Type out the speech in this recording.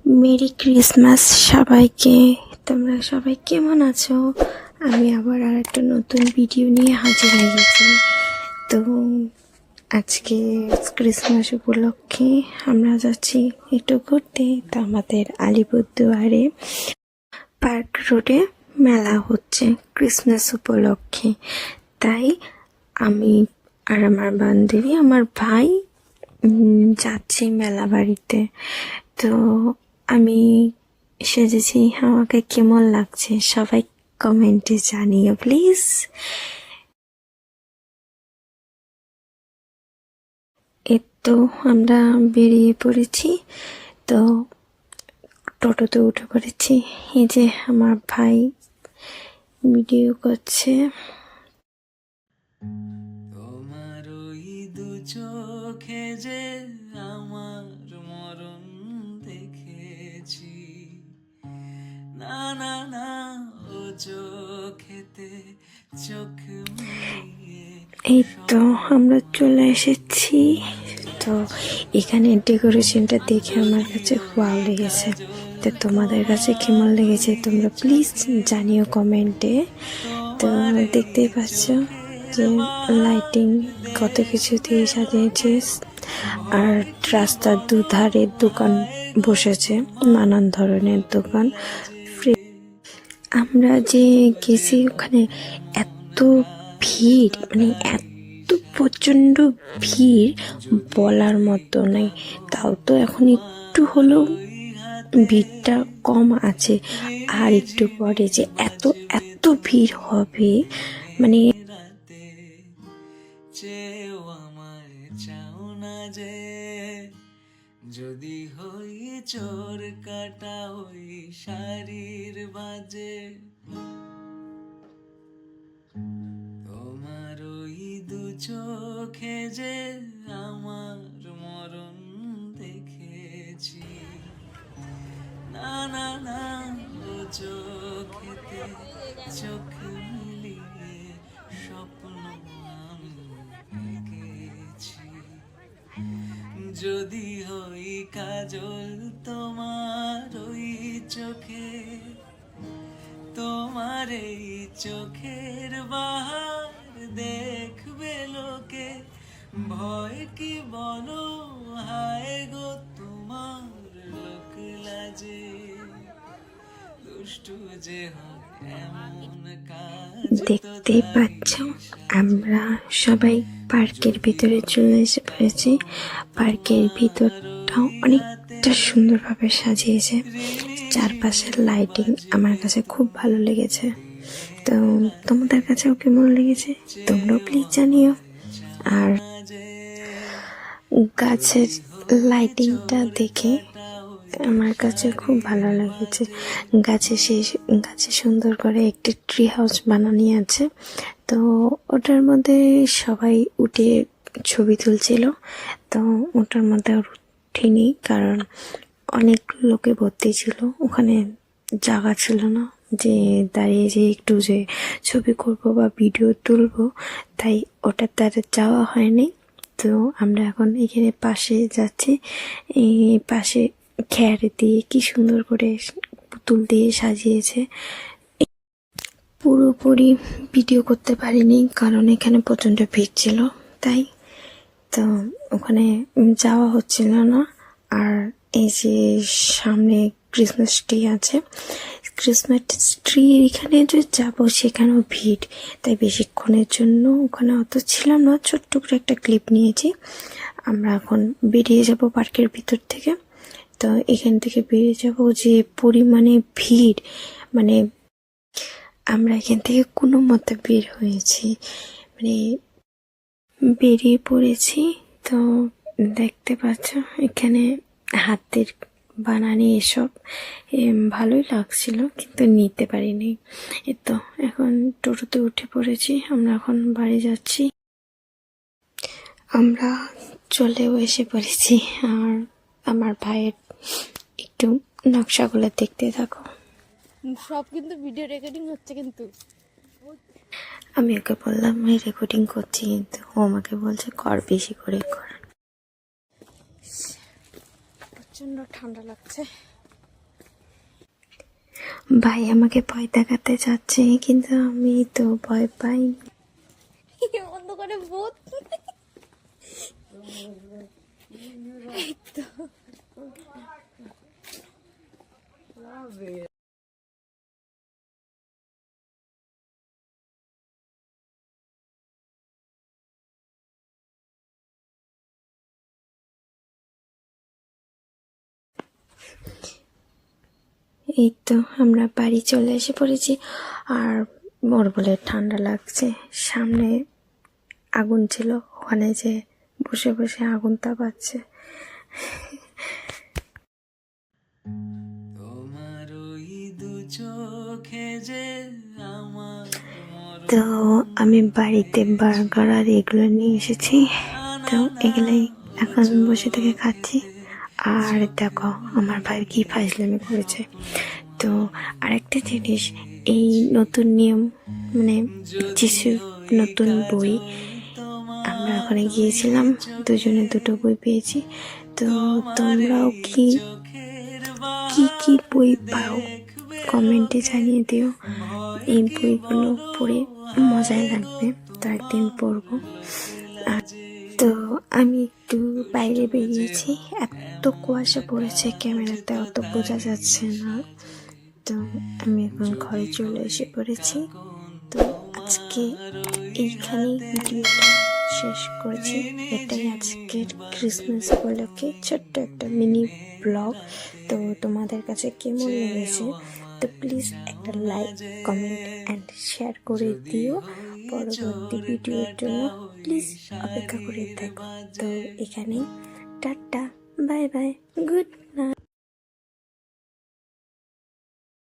Merry Christmas সবাইকে। তোমরা সবাই কেমন আছো? আমি আবার আর একটা নতুন ভিডিও নিয়ে হাজির হয়ে গেছি। তো আজকে ক্রিসমাস উপলক্ষে আমরা যাচ্ছি একটু ঘুরতে। তো আমাদের আলিপুরদুয়ারে পার্ক রোডে মেলা হচ্ছে ক্রিসমাস উপলক্ষে। তাই আমি আর আমার বান্ধবী, আমার ভাই যাচ্ছি মেলা বাড়িতে। তো আমি সেজেছি, আমাকে কেমন লাগছে সবাই কমেন্টে জানিও প্লিজ। এই তো আমরা বেরিয়ে পড়েছি, তো টোটোতে উঠে পড়েছি। এই যে আমার ভাই ভিডিও করছে। তোমার ওই দু চোখে যে আমার মরণ দেখেছি, না না না ও চোখেতে চোখ মিলিয়ে। এই তো আমরা চলে এসেছি। তো এখানে ডেকোরেশনটা দেখে আমার কাছে ভালো লেগেছে। তো তোমাদের কাছে কেমন লেগেছে তোমরা প্লিজ জানিও কমেন্টে। তো দেখতেই পাচ্ছ যে লাইটিং কত কিছু দিয়ে সাজিয়েছে, আর রাস্তার দুধারে দোকান বসেছে, নানান ধরনের দোকান। আমরা যে গেছি ওখানে এত ভিড়, মানে এত প্রচণ্ড ভিড় বলার মতো নাই। তাও তো এখন একটু হলেও ভিড়টা কম আছে, আর একটু পরে যে এত এত ভিড় হবে, মানে চেয়েও আমায় চাও না যে, যদি হই চোর কাটা ওই শাড়ির বাজে। তোমার ওই দু চোখে যে আমার মরণ দেখেছি, না না না ও চোখেতে চোখ মিলিয়ে স্বপ্ন আমি এঁকেছি। যদি হই কাজল তোমার ওই চোখে, তোমার এই চোখের বাহার দেখবে লোকে, ভয় কি বলো হায় গো তোমার লোক লাজে। দুষ্টু যে হয় এমন কাজ দেখতেই পাচ্ছ আমরা সবাই পার্কের ভিতরে চলে এসে পড়েছি। পার্কের ভিতরটাও অনেকটা সুন্দরভাবে সাজিয়েছে, চারপাশের লাইটিং আমার কাছে খুব ভালো লেগেছে। তো তোমাদের কাছেও কেমন লেগেছে তোমরাও প্লিজ জানিও। আর গাছের লাইটিংটা দেখে আমার কাছে খুব ভালো লেগেছে। গাছে সুন্দর করে একটি ট্রি হাউস বানানো আছে। তো ওটার মধ্যে সবাই উঠে ছবি তুলছিল। তো ওটার মধ্যে আর উঠিনি, কারণ অনেক লোকে ভর্তি ছিল, ওখানে জায়গা ছিল না যে দাঁড়িয়ে যে একটু যে ছবি করব বা ভিডিও তুলবো, তাই ওটার দ্বারা যাওয়া হয়নি। তো আমরা এখন এখানে পাশে যাচ্ছি। এই পাশে খেয়ার দিয়ে কি সুন্দর করে পুতুল দিয়ে সাজিয়েছে। পুরোপুরি ভিডিও করতে পারিনি, কারণ এখানে প্রচণ্ড ভিড় ছিল, তাই তো ওখানে যাওয়া হচ্ছিল না। আর এই যে সামনে ক্রিসমাস ট্রি আছে, ক্রিসমাস ট্রি এখানে যে যাবো সেখানেও ভিড়, তাই বেশিক্ষণের জন্য ওখানে অত ছিলাম না, ছোট্ট করে একটা ক্লিপ নিয়েছি। আমরা এখন বেরিয়ে যাব পার্কের ভিতর থেকে। তো এখান থেকে বেরিয়ে যাব, যে পরিমাণে ভিড়, মানে আমরা এখান থেকে কোনো মতে বের হয়েছি, মানে বেরিয়ে পড়েছি। তো দেখতে পাচ্ছ এখানে হাতের বানানি এসব ভালোই লাগছিল, কিন্তু নিতে পারিনি। এই তো এখন টোটোতে উঠে পড়েছি, আমরা এখন বাড়ি যাচ্ছি। আমরা চলেও এসে পড়েছি, আর আমার ভাইয়ের একটু নকশাগুলো দেখতে থাকো। সব কিন্তু ভিডিও রেকর্ডিং হচ্ছে, কিন্তু আমি ওকে বললাম আমি রেকর্ডিং করছি, কিন্তু ও আমাকে বলছে কর, বেশি করে কর। প্রচন্ড ঠান্ডা লাগছে। ভাই আমাকে ভয় দেখাতে চাচ্ছে, কিন্তু আমি তো ভয় পাই। বন্ধ করে ভূত। এই তো। এই তো আমরা বাড়ি চলে এসে পড়েছি। আর ওর বলে ঠান্ডা লাগছে, সামনে আগুন ছিল, ওখানে যে বসে বসে আগুন তাপাচ্ছে। তোমার ওই দু চোখে যে আমার তো আমি বাড়িতে বার্গার আর এগুলো নিয়ে এসেছি, তো এগুলোই এখন বসে থেকে খাচ্ছি। আর দেখো আমার ভাই কি ফাজলামি করেছে। তো আরেকটা জিনিস, এই নতুন নিয়ম মানে যিশুর নতুন বই, আমরা ওখানে গিয়েছিলাম, দুজনে দুটো বই পেয়েছি। তো তোমরাও কি কি কি বই পাও কমেন্টে জানিয়ে দিও। এই বইগুলো পড়ে মজাই লাগবে, তো একদিন পড়বো। আর তো আমি একটু বাইরে বেরিয়েছি, এত কুয়াশা পড়েছে ক্যামেরাতে অত বোঝা যাচ্ছে না। তো আমি এখন ঘরে চলে এসে পড়েছি। তো আজকে এইখানেই ভিডিওটা শেষ করছি। এটাই আজকের ক্রিসমাস উপলক্ষে ছোট্ট একটা মিনি ব্লগ। তো তোমাদের কাছে কেমন লেগেছে তো প্লিজ একটা লাইক, কমেন্ট অ্যান্ড শেয়ার করে দিও। পরবর্তী ভিডিওর জন্য প্লিজ অপেক্ষা করে থাকো। তো এখানেই tata, bye bye, good night.